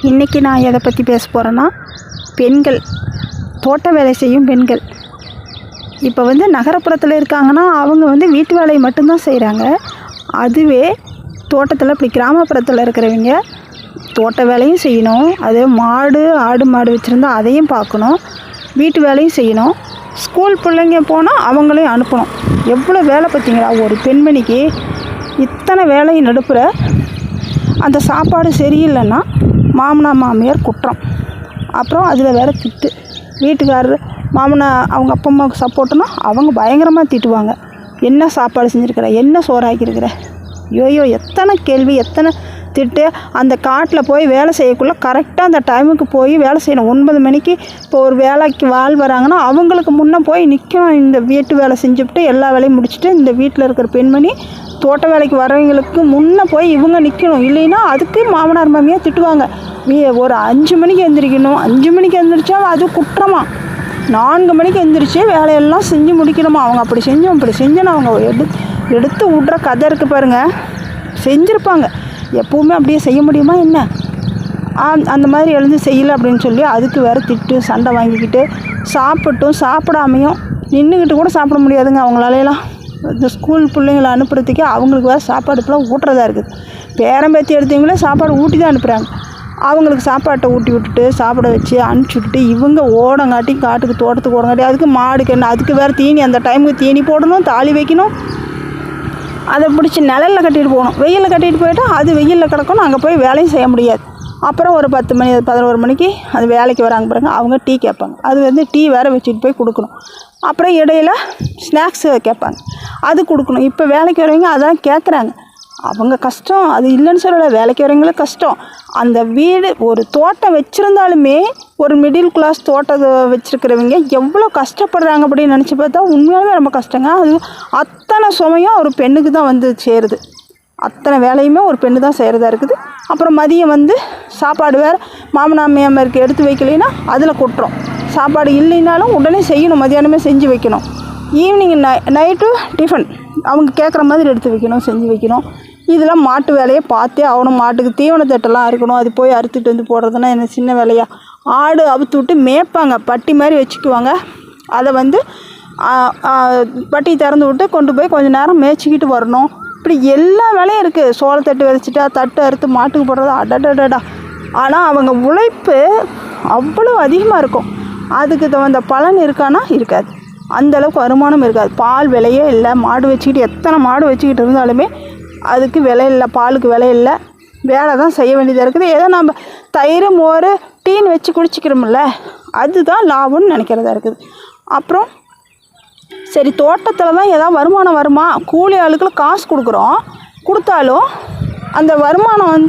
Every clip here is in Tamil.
இன்றைக்கி நான் எதை பற்றி பேச போகிறேன்னா, பெண்கள், தோட்ட வேலை செய்யும் பெண்கள். இப்போ நகரப்புறத்தில் இருக்காங்கன்னா அவங்க வீட்டு வேலையை மட்டும்தான் செய்கிறாங்க. அதுவே தோட்டத்தில் இப்படி கிராமப்புறத்தில் இருக்கிறவங்க தோட்ட வேலையும் செய்யணும், அதே மாடு ஆடு மாடு வச்சுருந்தா அதையும் பார்க்கணும், வீட்டு வேலையும் செய்யணும், ஸ்கூல் பிள்ளைங்க போனால் அவங்களையும் அனுப்பணும். எவ்வளோ வேலை பார்த்தீங்களா ஒரு பெண்மணிக்கு. இத்தனை வேலையும் நடுப்புற அந்த சாப்பாடு சரியில்லைன்னா மாமனார் மாமியார் குற்றம். அப்புறம் அதில் வேறு திட்டு. வீட்டுக்காரர் மாமனார் அவங்க அப்பா அம்மாவுக்கு சப்போர்ட்டுனா அவங்க பயங்கரமாக திட்டுவாங்க. என்ன சாப்பாடு செஞ்சுருக்கிற, என்ன சோறாக்கியிருக்கிற, ஐயோ எத்தனை கேள்வி, எத்தனை திட்டு. அந்த காட்டில் போய் வேலை செய்யக்குள்ளே கரெக்டாக அந்த டைமுக்கு போய் வேலை செய்யணும். 9 மணிக்கு இப்போ ஒரு வேலைக்கு ஆள் வராங்கன்னா அவங்களுக்கு முன்னே போய் நிற்கணும். இந்த வீட்டு வேலை செஞ்சுவிட்டு எல்லா வேலையும் முடிச்சுட்டு இந்த வீட்டில் இருக்கிற பெண்மணி தோட்ட வேலைக்கு வரவங்களுக்கு முன்னே போய் இவங்க நிற்கணும். இல்லைன்னா அதுக்கு மாமனார் மாமியார் திட்டுவாங்க. ஒரு 5 மணிக்கு எழுந்திரிக்கணும், 5 மணிக்கு எழுந்திரிச்சா அது குற்றமா, 4 மணிக்கு எழுந்திரிச்சு வேலையெல்லாம் செஞ்சு முடிக்கணுமா. அவங்க அப்படி செஞ்சோம் இப்படி செஞ்சோன்னு அவங்க எடுத்து விட்ற கதை இருக்குது பாருங்கள். செஞ்சுருப்பாங்க. எப்போவுமே அப்படியே செய்ய முடியுமா என்ன? அந்த மாதிரி எழுந்து செய்யலை அப்படின்னு சொல்லி அதுக்கு வேறு திட்டு சண்டை வாங்கிக்கிட்டு சாப்பிட்டும் சாப்பிடாமையும் நின்றுக்கிட்டு கூட சாப்பிட முடியாதுங்க அவங்களாலாம். இந்த ஸ்கூல் பிள்ளைங்களை அனுப்புறதுக்கே அவங்களுக்கு வேறு சாப்பாடு இப்போலாம் ஊட்டுறதா இருக்குது. பேரம்பேத்தி எடுத்தவங்களே சாப்பாடு ஊட்டி தான் அனுப்புகிறாங்க. அவங்களுக்கு சாப்பாட்டை ஊட்டி விட்டுட்டு சாப்பிட வச்சு அனுப்பிச்சி விட்டுட்டு இவங்க ஓடங்காட்டி காட்டுக்கு தோட்டத்துக்கு ஓடங்காட்டி அதுக்கு மாடுக்கு என்ன, அதுக்கு வேறு தீனி, அந்த டைமுக்கு தீனி போடணும், தாலி வைக்கணும், அதை பிடிச்சி நிழலில் கட்டிட்டு போகணும். வெயிலில் கட்டிட்டு போயிட்டா அது வெயிலில் கிடக்கணும், அங்கே போய் வேலையும் செய்ய முடியாது. அப்புறம் ஒரு 10 மணி 11 மணிக்கு அது வேலைக்கு வராங்க பாருங்க, அவங்க டீ கேட்பாங்க. அது டீ வேறு வச்சுட்டு போய் கொடுக்கணும். அப்புறம் இடையில ஸ்நாக்ஸு கேட்பாங்க, அது கொடுக்கணும். இப்போ வேலைக்கு வரவங்க அதான் கேட்குறாங்க. அவங்க கஷ்டம், அது இல்லைன்னு சொல்லலை, வேலைக்கு வரவங்களுக்கு கஷ்டம். அந்த வீடு ஒரு தோட்டம் வச்சுருந்தாலுமே ஒரு மிடில் கிளாஸ் தோட்டத்தை வச்சுருக்கிறவங்க எவ்வளோ கஷ்டப்படுறாங்க அப்படின்னு நினச்சி பார்த்தா உண்மையாலுமே ரொம்ப கஷ்டங்க. அது அத்தனை சுமையும் ஒரு பெண்ணுக்கு தான் சேருது. அத்தனை வேலையுமே ஒரு பெண்ணு தான் செய்கிறதா இருக்குது. அப்புறம் மதியம் சாப்பாடு வேறு மாமனார் மாமியாருக்கு எடுத்து வைக்கலைன்னா அதில் குற்றம். சாப்பாடு இல்லைனாலும் உடனே செய்யணும், மதியானமே செஞ்சு வைக்கணும். ஈவினிங் நைட்டு டிஃபன் அவங்க கேட்குற மாதிரி எடுத்து வைக்கணும், செஞ்சு வைக்கணும். இதெல்லாம் மாட்டு வேலையை பார்த்தே ஆகணும். மாட்டுக்கு தீவனத்தட்டெல்லாம் இருக்கணும், அது போய் அறுத்துட்டு போடுறதுன்னா என்ன சின்ன வேலையா? ஆடு அவுத்து விட்டு மேய்ப்பாங்க, பட்டி மாதிரி வச்சுக்குவாங்க. அதை பட்டி திறந்து விட்டு கொண்டு போய் கொஞ்சம் நேரம் மேய்ச்சிக்கிட்டு வரணும். இப்படி எல்லா வேலையும் இருக்குது. சோளத்தட்டு விதைச்சிட்டா தட்டு அறுத்து மாட்டுக்கு போடுறது அடடடா. ஆனால் அவங்க உழைப்பு அவ்வளோ அதிகமாக இருக்கும். அதுக்கு தகுந்த பலன் இருக்கான்னா இருக்காது, அந்தளவுக்கு வருமானம் இருக்காது. பால் விலையே இல்லை. மாடு வச்சுக்கிட்டு எத்தனை மாடு வச்சுக்கிட்டு இருந்தாலுமே அதுக்கு விலை இல்லை, பாலுக்கு விலை இல்லை. வேலை தான் செய்ய வேண்டியதாக இருக்குது. ஏதோ நம்ம தயிர் மோர் டீன்னு வச்சு குடிச்சிக்கிறோம்ல, அதுதான் லாபம்னு நினைக்கிறதா இருக்குது. அப்புறம் சரி தோட்டத்தில் தான் ஏதாவது வருமானம் வருமா, கூலி ஆளுக்களுக்கு காசு கொடுத்தாலும் அந்த வருமானம்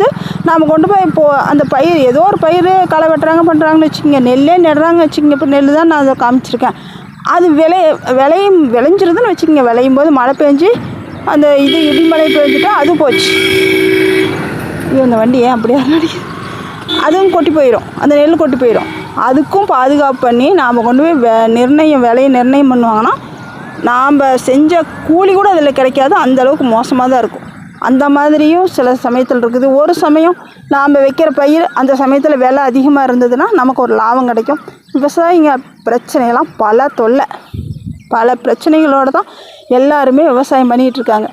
நாம் கொண்டு போய் அந்த பயிர் ஏதோ ஒரு பயிர் களை வெட்டுறாங்க பண்ணுறாங்கன்னு வச்சுக்கோங்க, நெல்லே நடுறாங்க வச்சுக்கோங்க. இப்போ நெல் தான் நான் அதை காமிச்சிருக்கேன். அது விளைஞ்சிருதுன்னு வச்சுக்கோங்க. விளையும் போது மழை பெஞ்சு அந்த இடிமழை பெஞ்சிட்டா அது போச்சு. இந்த வண்டி ஏன் அப்படியே நடிக்குது? அதுவும் கொட்டி போயிடும், அந்த நெல் கொட்டி போயிடும். அதுக்கும் பாதுகாப்பு பண்ணி நாம் கொண்டு போய் விலையை நிர்ணயம் பண்ணுவாங்கன்னா நாம் செஞ்ச கூலி கூட அதில் கிடைக்காது. அந்தளவுக்கு மோசமாக தான் இருக்கும். அந்த மாதிரியும் சில சமயத்தில் இருக்குது. ஒரு சமயம் நாம் வைக்கிற பயிர் அந்த சமயத்தில் விலை அதிகமாக இருந்ததுன்னா நமக்கு ஒரு லாபம் கிடைக்கும். விவசாயிங்க பிரச்சனையெல்லாம் பல பிரச்சனைகளோடு தான் எல்லாருமே விவசாயம் பண்ணிகிட்ருக்காங்க.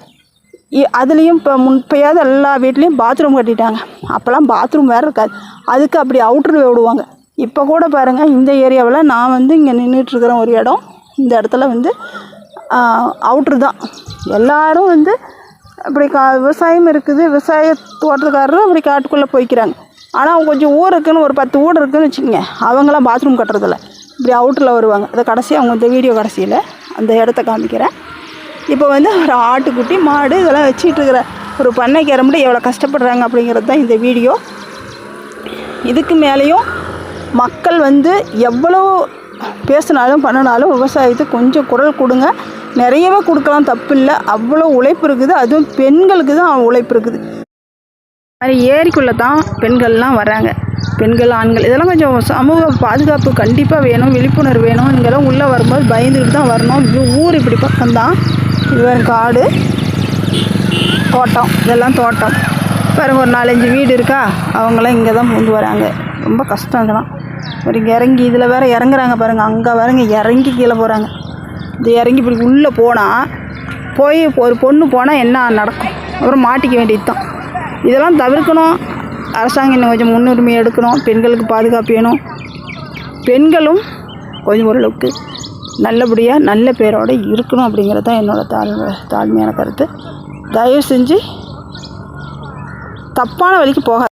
அதுலேயும் இப்போயாவது எல்லா வீட்லேயும் பாத்ரூம் கட்டிட்டாங்க. அப்போல்லாம் பாத்ரூம் வேறு இருக்காது, அதுக்கு அப்படி அவுட்ரு விடுவாங்க. இப்போ கூட பாருங்கள், இந்த ஏரியாவில் நான் இங்கே நின்றுட்டுருக்கிற ஒரு இடம், இந்த இடத்துல அவுட்ரு தான். எல்லோரும் அப்படி விவசாயம் இருக்குது, விவசாய தோட்டத்துக்காரரும் அப்படி காட்டுக்குள்ளே போய்க்கிறாங்க. ஆனால் கொஞ்சம் ஊர் இருக்குதுன்னு ஒரு 10 ஊர் இருக்குதுன்னு வச்சுக்கோங்க, அவங்களாம் பாத்ரூம் கட்டுறதில்ல, இப்படி அவுட்டரில் வருவாங்க. அதை கடைசியாக அவங்க இந்த வீடியோ கடைசியில் அந்த இடத்த காமிக்கிறேன். இப்போ ஒரு ஆட்டுக்குட்டி மாடு இதெல்லாம் வச்சுக்கிட்டு இருக்கிற ஒரு பண்ணைக்கார மட்டும் எவ்வளோ கஷ்டப்படுறாங்க அப்படிங்கிறது தான் இந்த வீடியோ. இதுக்கு மேலேயும் மக்கள் எவ்வளோ பேசினாலும் பண்ணினாலும் விவசாயத்துக்கு கொஞ்சம் குரல் கொடுங்க. நிறையவே கொடுக்கலாம், தப்பு இல்லை. அவ்வளோ உழைப்பு இருக்குது, அதுவும் பெண்களுக்கு தான் உழைப்பு இருக்குது. அது ஏரிக்குள்ளே தான் பெண்கள்லாம் வராங்க. பெண்கள் ஆண்கள் இதெல்லாம் கொஞ்சம் சமூக பாதுகாப்பு கண்டிப்பாக வேணும், விழிப்புணர்வு வேணும். இங்கெல்லாம் உள்ளே வரும்போது பயந்துக்கிட்டு தான் வரணும். ஊர் இப்படி பக்கம்தான். இது வேறு காடு, தோட்டம், இதெல்லாம் தோட்டம். பாருங்க ஒரு 4-5 வீடு இருக்கா, அவங்களாம் இங்கே தான் பூந்து வராங்க. ரொம்ப கஷ்டம் இதெல்லாம். ஒரு இறங்கி இதில் வேறு இறங்குறாங்க பாருங்கள், அங்கே பாருங்க இறங்கி கீழே போகிறாங்க. இது இறங்கி இப்படி உள்ளே போனால் போய் ஒரு பொண்ணு போனால் என்ன நடக்கும், அப்புறம் மாட்டிக்க வேண்டியது தான். இதெல்லாம் தவிர்க்கணும். அரசாங்கம் இன்னும் கொஞ்சம் முன்னுரிமை எடுக்கணும். பெண்களுக்கு பாதுகாப்பு வேணும். பெண்களும் கொஞ்சம் ஓரளவுக்கு நல்லபடியாக நல்ல பேரோடு இருக்கணும் அப்படிங்கிறது தான் என்னோடய தாழ்மையான கருத்து. தயவு செஞ்சு தப்பான வழிக்கு போகாது.